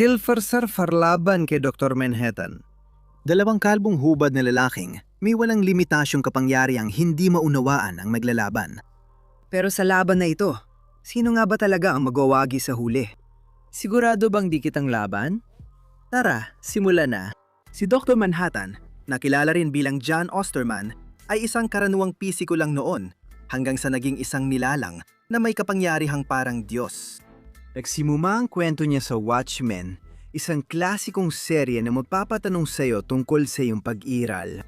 Silver Surfer laban kay Dr. Manhattan. Dalawang kalbong hubad na lalaking may walang limitasyong kapangyarihang hindi maunawaan ang maglalaban. Pero sa laban na ito, sino nga ba talaga ang magwawagi sa huli? Sigurado bang di kitang laban? Tara, simulan na. Si Dr. Manhattan, na kilala rin bilang John Osterman, ay isang karaniwang pisiko lang noon hanggang sa naging isang nilalang na may kapangyarihang parang Diyos. Nagsimula ang kwento niya sa Watchmen, isang klasikong serye na magpapatanong sa iyo tungkol sa iyong pag-iral.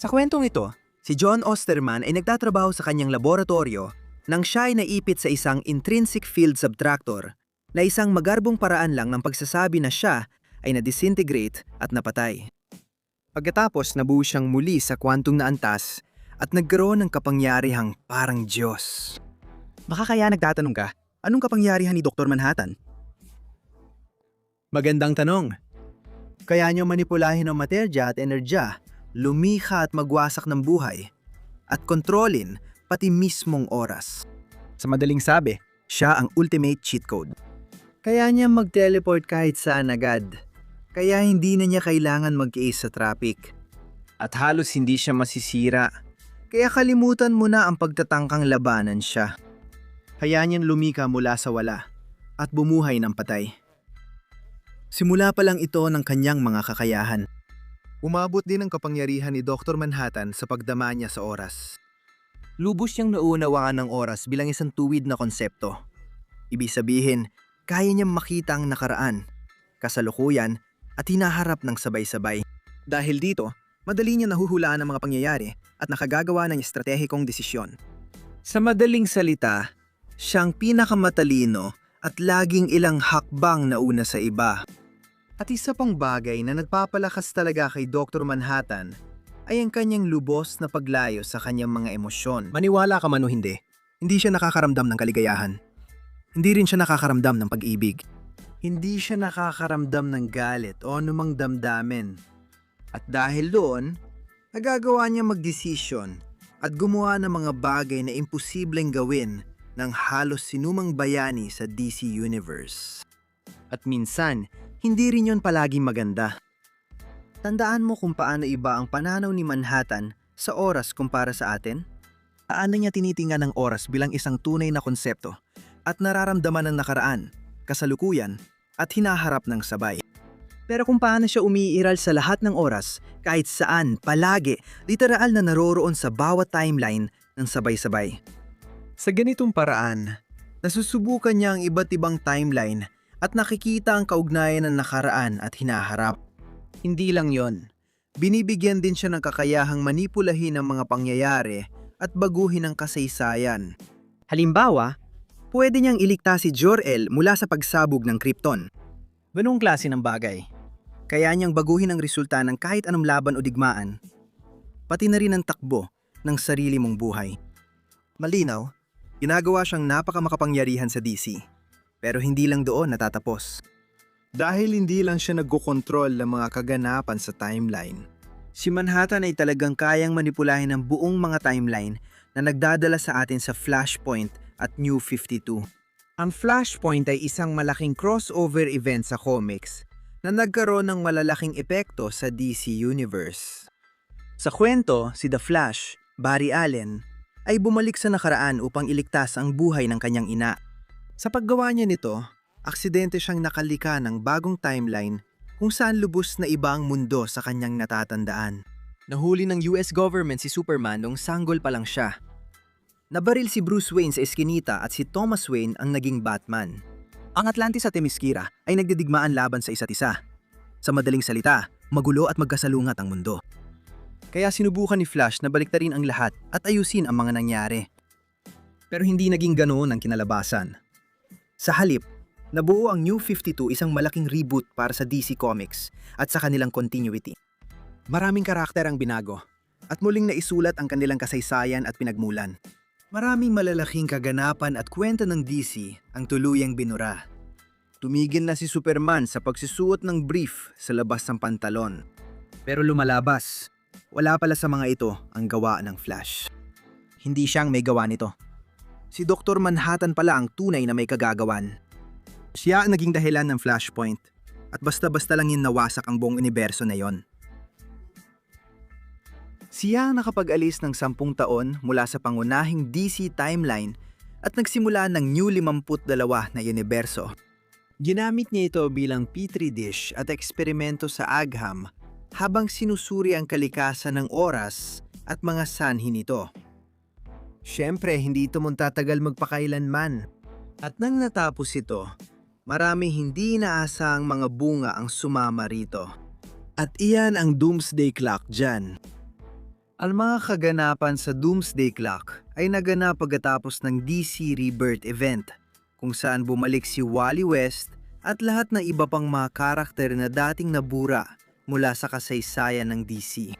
Sa kwentong ito, si John Osterman ay nagtatrabaho sa kanyang laboratorio nang siya ay naipit sa isang intrinsic field subtractor na isang magarbong paraan lang ng pagsasabi na siya ay na-disintegrate at napatay. Pagkatapos nabuo siyang muli sa kwantong na antas at nagkaroon ng kapangyarihang parang Diyos. Baka kaya nagtatanong ka, anong kapangyarihan ni Dr. Manhattan? Magandang tanong. Kaya niyo manipulahin ang materya at enerhiya, lumikha at magwasak ng buhay, at kontrolin pati mismong oras. Sa madaling sabi, siya ang ultimate cheat code. Kaya niya mag-teleport kahit saan agad. Kaya hindi na niya kailangan mag-ace sa traffic. At halos hindi siya masisira. Kaya kalimutan mo na ang pagtatangkang labanan siya. Hayaan niyang lumika mula sa wala at bumuhay ng patay. Simula pa lang ito ng kanyang mga kakayahan. Umabot din ang kapangyarihan ni Dr. Manhattan sa pagdama niya sa oras. Lubos niyang naunawaan ng oras bilang isang tuwid na konsepto. Ibig sabihin, kaya niyang makita ang nakaraan, kasalukuyan at hinaharap ng sabay-sabay. Dahil dito, madali niya nahuhulaan ang mga pangyayari at nakagagawa ng estratehikong desisyon. Sa madaling salita, siyang pinakamatalino at laging ilang hakbang na una sa iba. At isa pang bagay na nagpapalakas talaga kay Dr. Manhattan ay ang kanyang lubos na paglayo sa kanyang mga emosyon. Maniwala ka man o hindi siya nakakaramdam ng kaligayahan. Hindi rin siya nakakaramdam ng pag-ibig. Hindi siya nakakaramdam ng galit o anumang damdamin. At dahil doon, nagagawa niya magdesisyon at gumawa ng mga bagay na imposibleng gawin ng halos sinumang bayani sa DC Universe. At minsan, hindi rin yon palaging maganda. Tandaan mo kung paano iba ang pananaw ni Manhattan sa oras kumpara sa atin? Paano niya tinitingnan ang oras bilang isang tunay na konsepto at nararamdaman ng nakaraan, kasalukuyan at hinaharap ng sabay. Pero kung paano siya umiiral sa lahat ng oras, kahit saan, palagi, literal na naroroon sa bawat timeline ng sabay-sabay. Sa ganitong paraan, nasusubukan niya ang iba't ibang timeline at nakikita ang kaugnayan ng nakaraan at hinaharap. Hindi lang yon, binibigyan din siya ng kakayahang manipulahin ang mga pangyayari at baguhin ang kasaysayan. Halimbawa, pwede niyang iligtas si Jor-El mula sa pagsabog ng Krypton. Ganong klase ng bagay. Kaya niyang baguhin ang resulta ng kahit anong laban o digmaan, pati na rin ang takbo ng sarili mong buhay. Malinaw, ginagawa siyang napakamakapangyarihan sa DC. Pero hindi lang doon natatapos. Dahil hindi lang siya nagkokontrol ng mga kaganapan sa timeline, si Manhattan ay talagang kayang manipulahin ang buong mga timeline na nagdadala sa atin sa Flashpoint at New 52. Ang Flashpoint ay isang malaking crossover event sa comics na nagkaroon ng malalaking epekto sa DC Universe. Sa kwento, si The Flash, Barry Allen, ay bumalik sa nakaraan upang iligtas ang buhay ng kanyang ina. Sa paggawa niya nito, aksidente siyang nakalika ng bagong timeline kung saan lubos na iba ang mundo sa kanyang natatandaan. Nahuli ng US government si Superman noong sanggol pa lang siya. Nabaril si Bruce Wayne sa eskinita at si Thomas Wayne ang naging Batman. Ang Atlantis at Themyscira ay nagdidigmaan laban sa isa't isa. Sa madaling salita, magulo at magkasalungat ang mundo. Kaya sinubukan ni Flash na baliktarin ang lahat at ayusin ang mga nangyari. Pero hindi naging ganoon ang kinalabasan. Sa halip, nabuo ang New 52, isang malaking reboot para sa DC Comics at sa kanilang continuity. Maraming karakter ang binago at muling naisulat ang kanilang kasaysayan at pinagmulan. Maraming malalaking kaganapan at kwento ng DC ang tuluyang binura. Tumigil na si Superman sa pagsusuot ng brief sa labas ng pantalon. Pero lumalabas, wala pala sa mga ito ang gawa ng Flash. Hindi siyang may gawa nito. Si Dr. Manhattan pala ang tunay na may kagagawan. Siya ang naging dahilan ng Flashpoint. At basta-basta lang yung nawasak ang buong universo na yon. Siya ang nakapag-alis ng 10 taon mula sa pangunahing DC timeline at nagsimula ng New 52 na universo. Ginamit niya ito bilang petri dish at eksperimento sa agham habang sinusuri ang kalikasan ng oras at mga sanhi nito. Siyempre, hindi ito tatagal magpakailanman. At nang natapos ito, maraming hindi inaasahang mga bunga ang sumama rito. At iyan ang Doomsday Clock dyan. Ang mga kaganapan sa Doomsday Clock ay naganap pagkatapos ng DC Rebirth event, kung saan bumalik si Wally West at lahat ng iba pang mga karakter na dating nabura mula sa kasaysayan ng DC.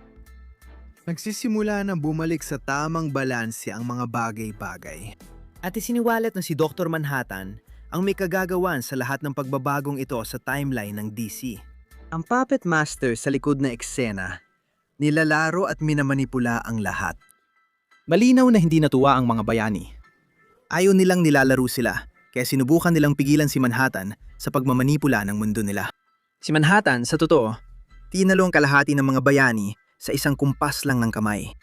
Nagsisimula na bumalik sa tamang balanse ang mga bagay-bagay. At isiniwalat na si Dr. Manhattan ang may kagagawan sa lahat ng pagbabagong ito sa timeline ng DC. Ang Puppet Master sa likod na eksena, nilalaro at minamanipula ang lahat. Malinaw na hindi natuwa ang mga bayani. Ayaw nilang nilalaro sila, kaya sinubukan nilang pigilan si Manhattan sa pagmamanipula ng mundo nila. Si Manhattan, sa totoo, tinalo ang kalahati ng mga bayani sa isang kumpas lang ng kamay.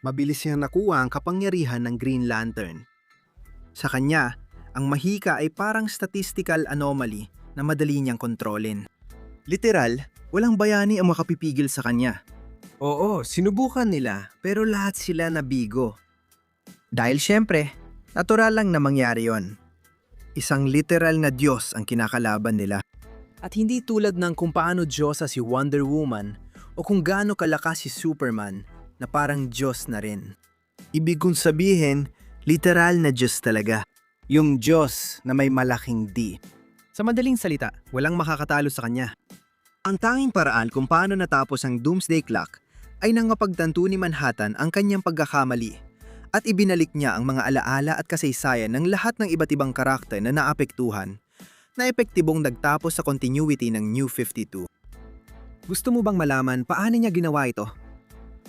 Mabilis niyang nakuha ang kapangyarihan ng Green Lantern. Sa kanya, ang mahika ay parang statistical anomaly na madali niyang kontrolin. Literal, walang bayani ang makapipigil sa kanya. Oo, sinubukan nila pero lahat sila nabigo. Dahil syempre, natural lang na mangyari yon. Isang literal na Diyos ang kinakalaban nila. At hindi tulad ng kung paano Diyosa si Wonder Woman o kung gaano kalakas si Superman na parang Diyos na rin. Ibig kong sabihin, literal na Diyos talaga. Yung Diyos na may malaking D. Sa madaling salita, walang makakatalo sa kanya. Ang tanging paraan kung paano natapos ang Doomsday Clock ay nang mapagtanto ni Manhattan ang kanyang pagkakamali at ibinalik niya ang mga alaala at kasaysayan ng lahat ng iba't ibang karakter na naapektuhan na epektibong nagtapos sa continuity ng New 52. Gusto mo bang malaman paano niya ginawa ito?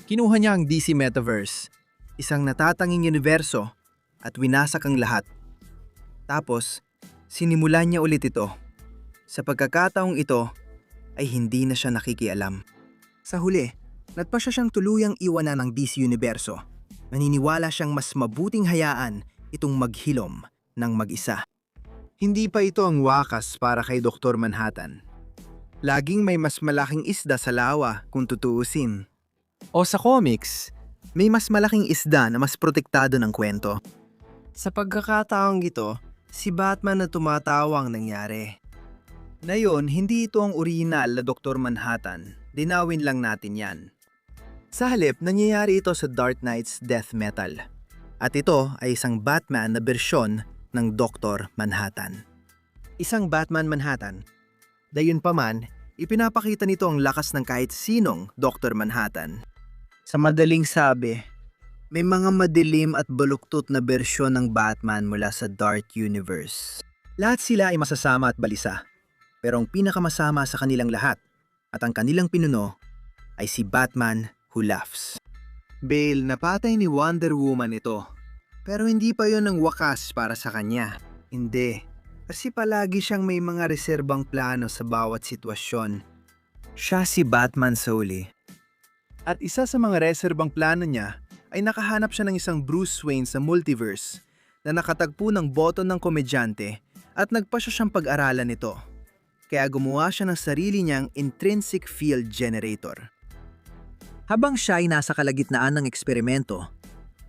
Kinuha niya ang DC Metaverse, isang natatanging universo, at winasak ang lahat. Tapos, sinimulan niya ulit ito. Sa pagkakataong ito, ay hindi na siya nakikialam. Sa huli, nagpa siya siyang tuluyang iwanan ng DC Universo. Naniniwala siyang mas mabuting hayaan itong maghilom ng mag-isa. Hindi pa ito ang wakas para kay Dr. Manhattan. Laging may mas malaking isda sa lawa kung tutuusin. O sa comics, may mas malaking isda na mas protektado ng kwento. Sa pagkakataong ito, si Batman na tumatawa ang nangyari. Ngayon, hindi ito ang original na Dr. Manhattan. Dinawin lang natin yan. Sa halip, nangyayari ito sa Dark Knight's Death Metal. At ito ay isang Batman na bersyon ng Dr. Manhattan. Isang Batman Manhattan. Dayunpaman, ipinapakita nito ang lakas ng kahit sinong Dr. Manhattan. Sa madaling sabi, may mga madilim at baluktot na bersyon ng Batman mula sa Dark Universe. Lahat sila ay masasama at balisa. Pero ang pinakamasama sa kanilang lahat at ang kanilang pinuno ay si Batman Who Laughs. Bale, napatay ni Wonder Woman ito. Pero hindi pa yon ang wakas para sa kanya. Hindi. Kasi palagi siyang may mga reserbang plano sa bawat sitwasyon. Siya si Batman sa uli. At isa sa mga reserbang plano niya ay nakahanap siya ng isang Bruce Wayne sa multiverse na nakatagpo ng boto ng komedyante at nagpa siya siyang pag-aralan nito. Kaya gumawa siya ng sarili niyang intrinsic field generator. Habang siya ay nasa kalagitnaan ng eksperimento,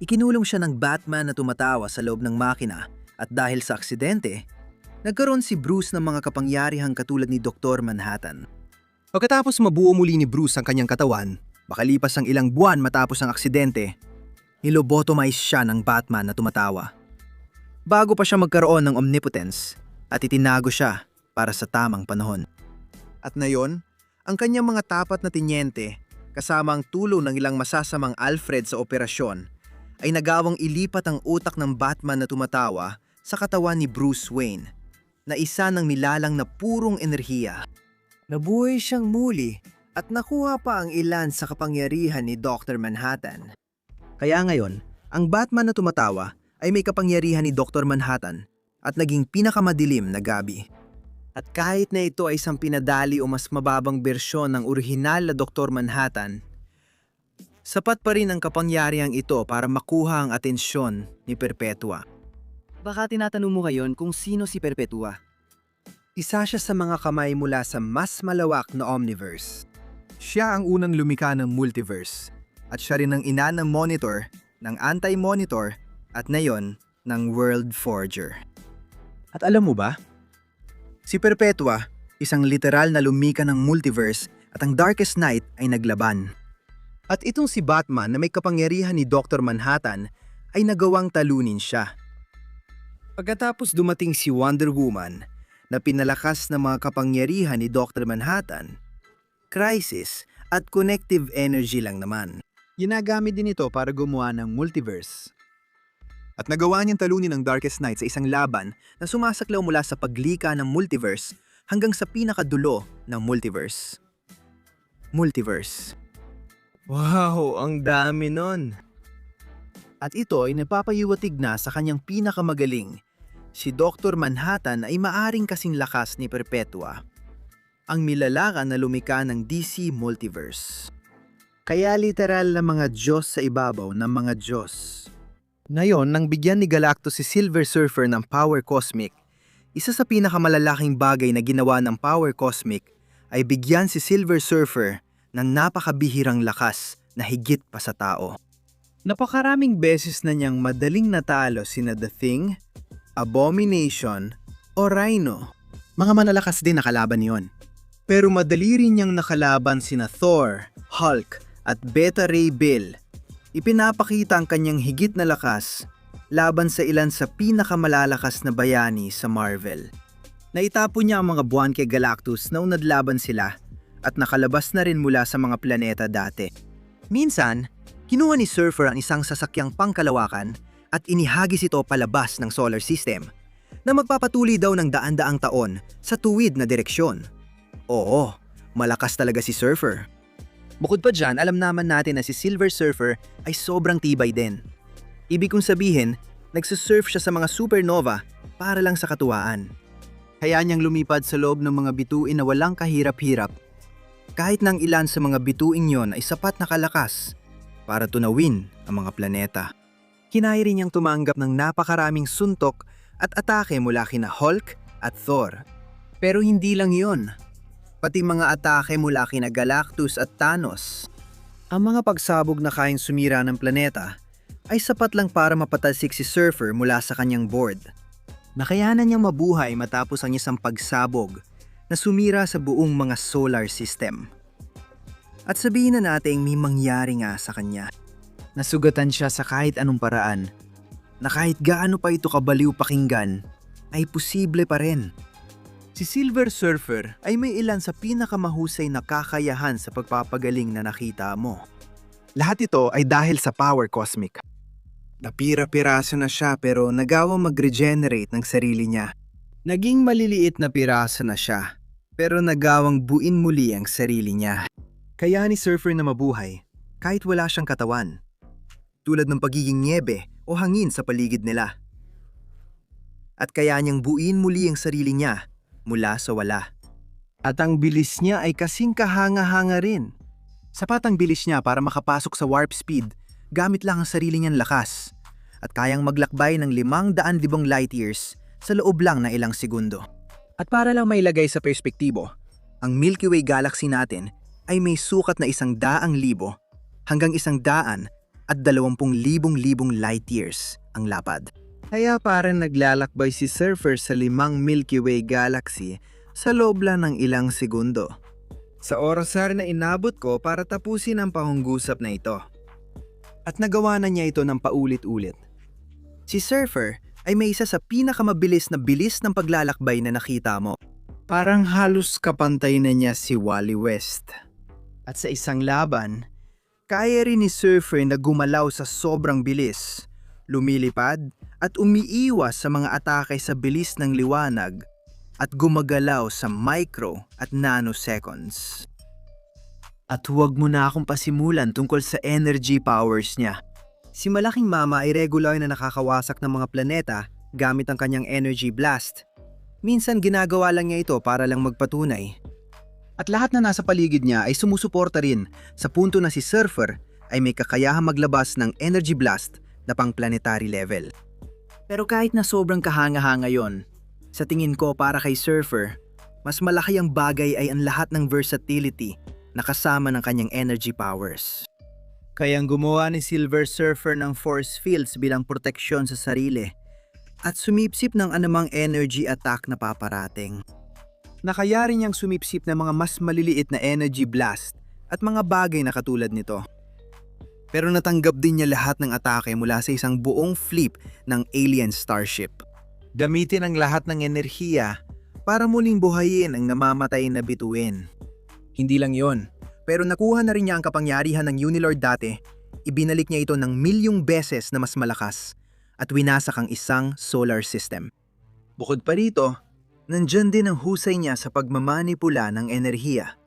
ikinulong siya ng Batman na tumatawa sa loob ng makina at dahil sa aksidente, nagkaroon si Bruce ng mga kapangyarihang katulad ni Dr. Manhattan. Pagkatapos mabuo muli ni Bruce ang kanyang katawan, makalipas ang ilang buwan matapos ang aksidente, nilobotomize siya ng Batman na tumatawa. Bago pa siya magkaroon ng omnipotence at itinago siya para sa tamang panahon. At ngayon, ang kanyang mga tapat na tinyente kasama ang tulong ng ilang masasamang Alfred sa operasyon ay nagawang ilipat ang utak ng Batman na tumatawa sa katawan ni Bruce Wayne na isa ng nilalang na purong enerhiya. Nabuhay siyang muli at nakuha pa ang ilan sa kapangyarihan ni Dr. Manhattan. Kaya ngayon, ang Batman na tumatawa ay may kapangyarihan ni Dr. Manhattan at naging pinakamadilim na gabi. At kahit na ito ay isang pinadali o mas mababang bersyon ng orihinal na Dr. Manhattan, sapat pa rin ang kapangyarihang ito para makuha ang atensyon ni Perpetua. Baka tinatanong mo ngayon kung sino si Perpetua. Isa siya sa mga kamay mula sa mas malawak na Omniverse. Siya ang unang lumikha ng multiverse at siya rin ang ina ng Monitor, ng Anti-Monitor at ngayon ng World Forger. At alam mo ba? Si Perpetua, isang literal na lumika ng multiverse at ang Darkest Knight ay naglaban. At itong si Batman na may kapangyarihan ni Dr. Manhattan ay nagawang talunin siya. Pagkatapos dumating si Wonder Woman na pinalakas ng mga kapangyarihan ni Dr. Manhattan, Crisis at Connective Energy lang naman. Ginagamit din ito para gumawa ng multiverse. At nagawa niyang talunin ng Darkest Knight sa isang laban na sumasaklaw mula sa paglika ng multiverse hanggang sa pinakadulo ng multiverse. Multiverse. Wow, ang dami nun! At ito ay napapayuwatig na sa kanyang pinakamagaling. Si Dr. Manhattan ay maaring kasing lakas ni Perpetua, ang milalakan na lumika ng DC Multiverse. Kaya literal na mga Diyos sa ibabaw ng mga Diyos. Ngayon, nang bigyan ni Galactus si Silver Surfer ng Power Cosmic, isa sa pinakamalalaking bagay na ginawa ng Power Cosmic ay bigyan si Silver Surfer ng napakabihirang lakas na higit pa sa tao. Napakaraming beses na niyang madaling natalo sina The Thing, Abomination, o Rhino. Mga manalakas din na kalaban niyon. Pero madali rin niyang nakalaban sina Thor, Hulk, at Beta Ray Bill. Ipinapakita ang kanyang higit na lakas laban sa ilan sa pinakamalalakas na bayani sa Marvel. Naitapon niya ang mga buwan kay Galactus na unadlaban sila at nakalabas na rin mula sa mga planeta dati. Minsan, kinuha ni Surfer ang isang sasakyang pangkalawakan at inihagis ito palabas ng solar system na magpapatuloy daw ng daan-daang taon sa tuwid na direksyon. Oo, malakas talaga si Surfer. Bukod pa dyan, alam naman natin na si Silver Surfer ay sobrang tibay din. Ibig kong sabihin, nagsusurf siya sa mga supernova para lang sa katuwaan. Kaya niyang lumipad sa loob ng mga bituin na walang kahirap-hirap. Kahit nang ilan sa mga bituin yon ay sapat na kalakas para tunawin ang mga planeta. Kinaya rin niyang tumanggap ng napakaraming suntok at atake mula kina Hulk at Thor. Pero hindi lang yon. Pati mga atake mula kina Galactus at Thanos. Ang mga pagsabog na kayang sumira ng planeta ay sapat lang para mapatalsik si Surfer mula sa kanyang board. Nakayanan niyang mabuhay matapos ang isang pagsabog na sumira sa buong mga solar system. At sabihin na natin may mangyari nga sa kanya. Nasugatan siya sa kahit anong paraan na kahit gaano pa ito kabaliw pakinggan ay posible pa rin. Si Silver Surfer ay may ilan sa pinakamahusay na kakayahan sa pagpapagaling na nakita mo. Lahat ito ay dahil sa Power Cosmic. Napira-piraso na siya pero nagawang mag-regenerate ng sarili niya. Naging maliliit na piraso na siya pero nagawang buin muli ang sarili niya. Kaya ni Surfer na mabuhay kahit wala siyang katawan. Tulad ng pagiging niebe o hangin sa paligid nila. At kaya niyang buin muli ang sarili niya mula sa wala. At ang bilis niya ay kasing kahanga-hanga rin. Sapat ang bilis niya para makapasok sa warp speed gamit lang ang sarili niyang lakas at kayang maglakbay ng 500,000 light years sa loob lang ng ilang segundo. At para lang mailagay sa perspektibo, ang Milky Way galaxy natin ay may sukat na 100,000 hanggang 100,000 at 20,000 light years ang lapad. Kaya parang naglalakbay si Surfer sa 5 Milky Way galaxy sa loob lang ng ilang segundo. Sa orasar na inabot ko para tapusin ang panghungusap na ito. At nagawa na niya ito ng paulit-ulit. Si Surfer ay may isa sa pinakamabilis na bilis ng paglalakbay na nakita mo. Parang halos kapantay na niya si Wally West. At sa isang laban, kaya rin ni Surfer na gumalaw sa sobrang bilis, lumilipad at umiiwas sa mga atake sa bilis ng liwanag at gumagalaw sa micro at nanoseconds. At huwag mo na akong pasimulan tungkol sa energy powers niya. Si Malaking Mama ay regular na nakakawasak ng mga planeta gamit ang kanyang energy blast. Minsan ginagawa lang niya ito para lang magpatunay. At lahat na nasa paligid niya ay sumusuporta rin sa punto na si Surfer ay may kakayahang maglabas ng energy blast na pang-planetary level. Pero kahit na sobrang kahanga-hanga yon, sa tingin ko para kay Surfer, mas malaki ang bagay ay ang lahat ng versatility na kasama ng kanyang energy powers. Kayang gumawa ni Silver Surfer ng force fields bilang proteksyon sa sarili at sumipsip ng anumang energy attack na paparating. Nakayari niyang sumipsip ng mga mas maliliit na energy blast at mga bagay na katulad nito. Pero natanggap din niya lahat ng atake mula sa isang buong fleet ng alien starship. Gamitin ang lahat ng enerhiya para muling buhayin ang namamatay na bituin. Hindi lang yon, pero nakuha na rin niya ang kapangyarihan ng Unilord dati. Ibinalik niya ito ng milyong beses na mas malakas at winasak ang isang solar system. Bukod pa rito, nandyan din ang husay niya sa pagmamanipula ng enerhiya.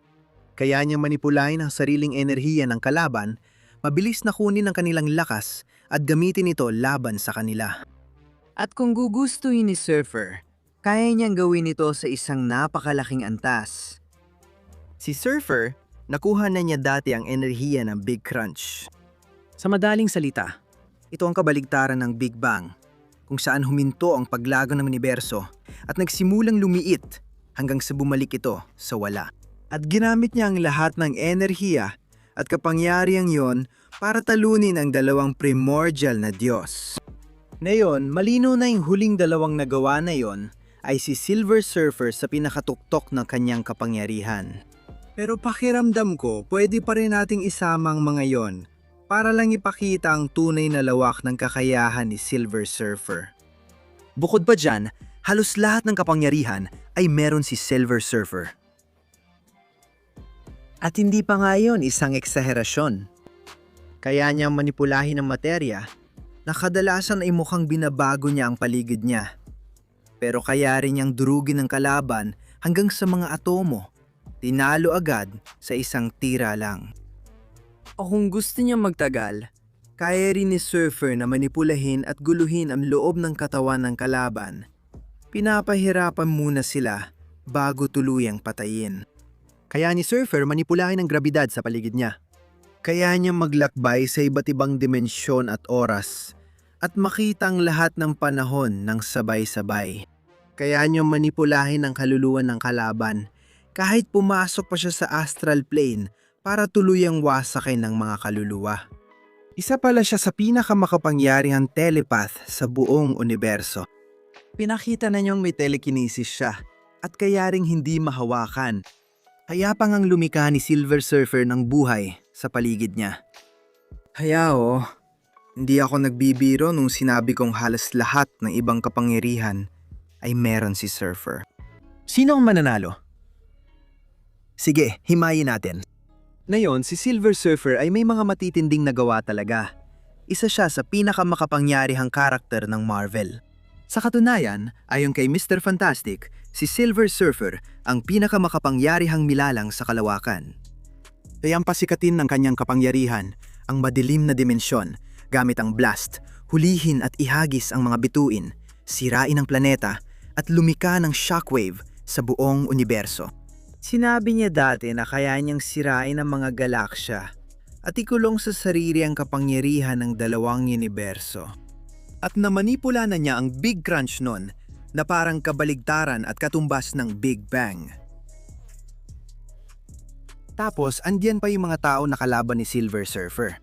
Kaya niya manipulahin ang sariling enerhiya ng kalaban, mabilis na kunin ang kanilang lakas at gamitin ito laban sa kanila. At kung gugustuhin ni Surfer, kaya niyang gawin ito sa isang napakalaking antas. Si Surfer, nakuha na niya dati ang enerhiya ng Big Crunch. Sa madaling salita, Ito ang kabaligtaran ng Big Bang, kung saan huminto ang paglago ng universo at nagsimulang lumiit hanggang sa bumalik ito sa wala. At ginamit niya ang lahat ng enerhiya at kapangyarihang yon para talunin ang dalawang primordial na Diyos. Ngayon, malino na yung huling dalawang nagawa na yon ay si Silver Surfer sa pinakatuktok ng kanyang kapangyarihan. Pero pakiramdam ko, pwede pa rin nating isamang mga yon para lang ipakita ang tunay na lawak ng kakayahan ni Silver Surfer. Bukod pa dyan, halos lahat ng kapangyarihan ay meron si Silver Surfer. At hindi pa nga yun isang eksaherasyon. Kaya niyang manipulahin ang materya na kadalasan ay mukhang binabago niya ang paligid niya. Pero kaya rin niyang durugin ang kalaban hanggang sa mga atomo. Tinalo agad sa isang tira lang. O kung gusto niya magtagal, Kaya rin ni Surfer na manipulahin at guluhin ang loob ng katawan ng kalaban. Pinapahirapan muna sila bago tuluyang patayin. Kaya ni Surfer manipulahin ang grabidad sa paligid niya. Kaya niya maglakbay sa iba't ibang dimensyon at oras at makita ang lahat ng panahon ng sabay-sabay. Kaya niya manipulahin ang kaluluwa ng kalaban kahit pumasok pa siya sa astral plane para tuluyang wasakin ng mga kaluluwa. Isa pala siya sa pinakamakapangyarihang telepath sa buong universo. Pinakita na niyang may telekinesis siya at kaya ring hindi mahawakan. Kaya pa ngang lumika ni Silver Surfer ng buhay sa paligid niya. Hayao, hindi ako nagbibiro nung sinabi kong halos lahat ng ibang kapangyarihan ay meron si Surfer. Sino ang mananalo? Sige, himayin natin. Ngayon, si Silver Surfer ay may mga matitinding nagawa talaga. Isa siya sa pinakamakapangyarihang karakter ng Marvel. Sa katunayan, ayon kay Mr. Fantastic, si Silver Surfer ang pinakamakapangyarihang milalang sa kalawakan. Kayang pasikatin ng kanyang kapangyarihan ang madilim na dimensyon gamit ang blast, hulihin at ihagis ang mga bituin, sirain ang planeta at lumika ng shockwave sa buong universo. Sinabi niya dati na kaya niyang sirain ang mga galaksya at ikulong sa sarili ang kapangyarihan ng dalawang universo. At namanipula na niya ang Big Crunch nun na parang kabaligtaran at katumbas ng Big Bang. Tapos, andyan pa yung mga tao na kalaban ni Silver Surfer.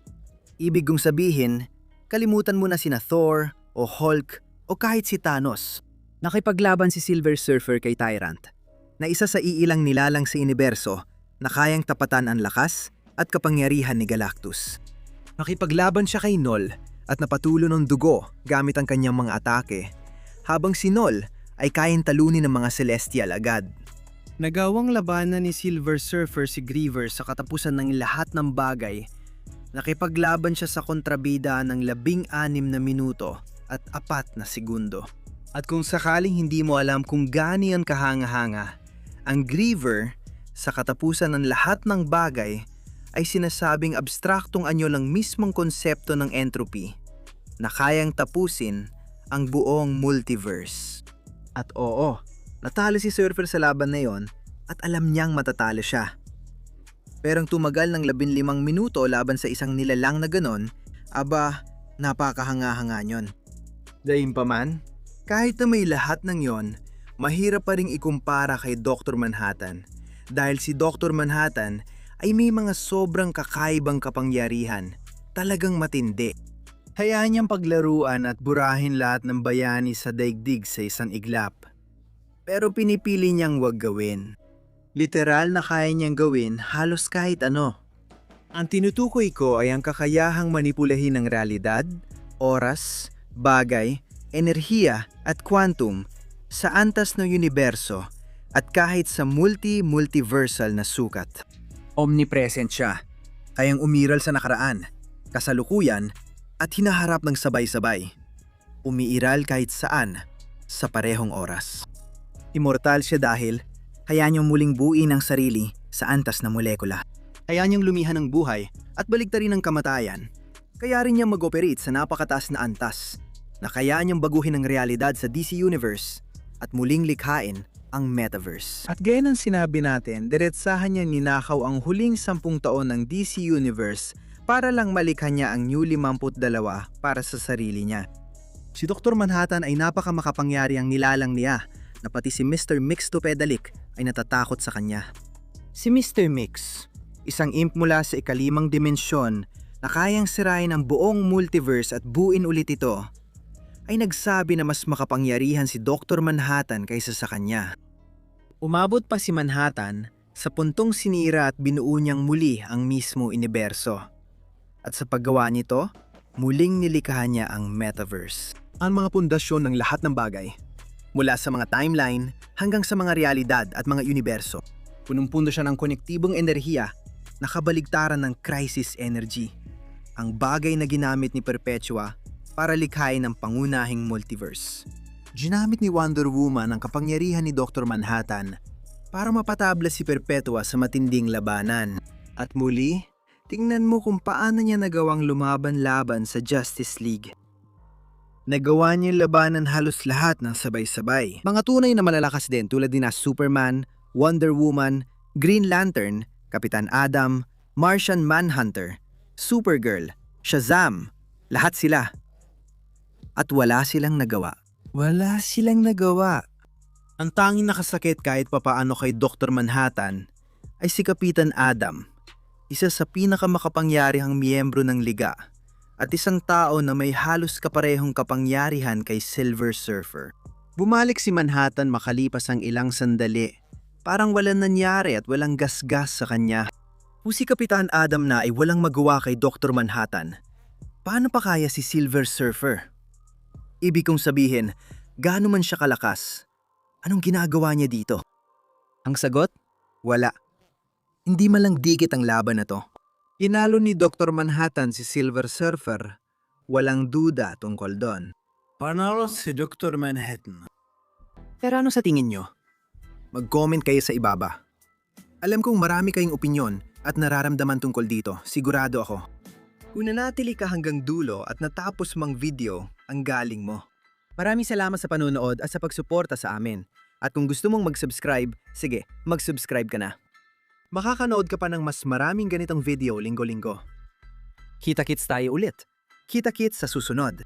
Ibig kong sabihin, kalimutan mo na sina Thor o Hulk o kahit si Thanos. Nakipaglaban si Silver Surfer kay Tyrant, na isa sa iilang nilalang sa universo na kayang tapatan ang lakas at kapangyarihan ni Galactus. Nakipaglaban siya kay Null at napatulo ng dugo gamit ang kanyang mga atake, habang si Null ay kayang talunin ng mga Celestial agad. Nagawang labanan ni Silver Surfer si Griever sa katapusan ng lahat ng bagay. Nakipaglaban siya sa kontrabida ng 16 na minuto at 4 na segundo. At kung sakaling hindi mo alam kung gaano yan kahanga-hanga, ang Griever, sa katapusan ng lahat ng bagay, ay sinasabing abstraktong anyo ng mismong konsepto ng entropy na kayang tapusin ang buong multiverse. At oo, Natalo si Surfer sa laban na yon at alam niyang matatalo siya. Pero ang tumagal ng 15 minuto laban sa isang nilalang na ganon, aba, napakahanga-hanga nyon. Gayunpaman, kahit na may lahat ng yon, mahirap pa ring ikumpara kay Dr. Manhattan dahil si Dr. Manhattan ay may mga sobrang kakaibang kapangyarihan, talagang matindi. Hayaan niyang paglaruan at burahin lahat ng bayani sa daigdig sa isang iglap. Pero pinipili niyang wag gawin. Literal na kaya niyang gawin halos kahit ano. Ang tinutukoy ko ay ang kakayahang manipulahin ng realidad, oras, bagay, enerhiya at quantum sa antas ng universo at kahit sa multiversal na sukat. Omnipresent siya. Kayang umiral sa nakaraan, kasalukuyan at hinaharap ng sabay-sabay. Umiiral kahit saan sa parehong oras. Immortal siya dahil kaya niyang muling buuin ang sarili sa antas na molekula. Kaya niyang lumihan ng buhay at baligtarin ang kamatayan. Kaya rin niyang mag-operate sa napakataas na antas na kaya niyang baguhin ang realidad sa DC Universe at muling likhain ang Metaverse. At gaya ng sinabi natin, diretsahan niya ninakaw ang huling 10 taon ng DC Universe para lang malikha niya ang New 52 para sa sarili niya. Si Dr. Manhattan ay napakamakapangyarihang nilalang niya na pati si Mr. Mixtopedalic ay natatakot sa kanya. Si Mr. Mix, isang imp mula sa ikalimang dimensyon na kayang sirain ang buong multiverse at buuin ulit ito, ay nagsabi na mas makapangyarihan si Dr. Manhattan kaysa sa kanya. Umabot pa si Manhattan sa puntong sinira at binuo niyang muli ang mismo universo. At sa paggawa nito, muling nilikha niya ang Metaverse. Ang mga pundasyon ng lahat ng bagay, mula sa mga timeline hanggang sa mga realidad at mga universo. Punong-puno siya ng konektibong enerhiya na kabaligtaran ng crisis energy, ang bagay na ginamit ni Perpetua para likhain ang pangunahing multiverse. Ginamit ni Wonder Woman ang kapangyarihan ni Dr. Manhattan para mapatabla si Perpetua sa matinding labanan. At muli, tingnan mo kung paano niya nagawang lumaban-laban sa Justice League. Nagawa niya labanan halos lahat ng sabay-sabay. Mga tunay na malalakas din tulad ni Superman, Wonder Woman, Green Lantern, Kapitan Adam, Martian Manhunter, Supergirl, Shazam, lahat sila. At wala silang nagawa. Wala silang nagawa. Ang tanging nakasakit kahit papaano kay Dr. Manhattan ay si Kapitan Adam, isa sa pinakamakapangyarihang miyembro ng liga at isang tao na may halos kaparehong kapangyarihan kay Silver Surfer. Bumalik si Manhattan makalipas ang ilang sandali, parang walang nangyari at walang gasgas sa kanya. Kung si Kapitan Adam na ay walang magawa kay Dr. Manhattan, paano pa kaya si Silver Surfer? Ibig kong sabihin, gaano man siya kalakas, anong ginagawa niya dito? Ang sagot? Wala. Hindi man lang dikit ang laban na to. Inalo ni Dr. Manhattan si Silver Surfer, walang duda tungkol doon. Panalo si Dr. Manhattan. Pero ano sa tingin nyo? Mag-comment kayo sa ibaba. Alam kong marami kayong opinyon at nararamdaman tungkol dito, sigurado ako. Kung nanatili ka hanggang dulo at natapos mang video, ang galing mo. Maraming salamat sa panonood at sa pagsuporta sa amin. At kung gusto mong mag-subscribe, sige, mag-subscribe ka na. Makakanood ka pa ng mas maraming ganitong video linggo-linggo. Kita-kits tayo ulit. Kita-kits sa susunod.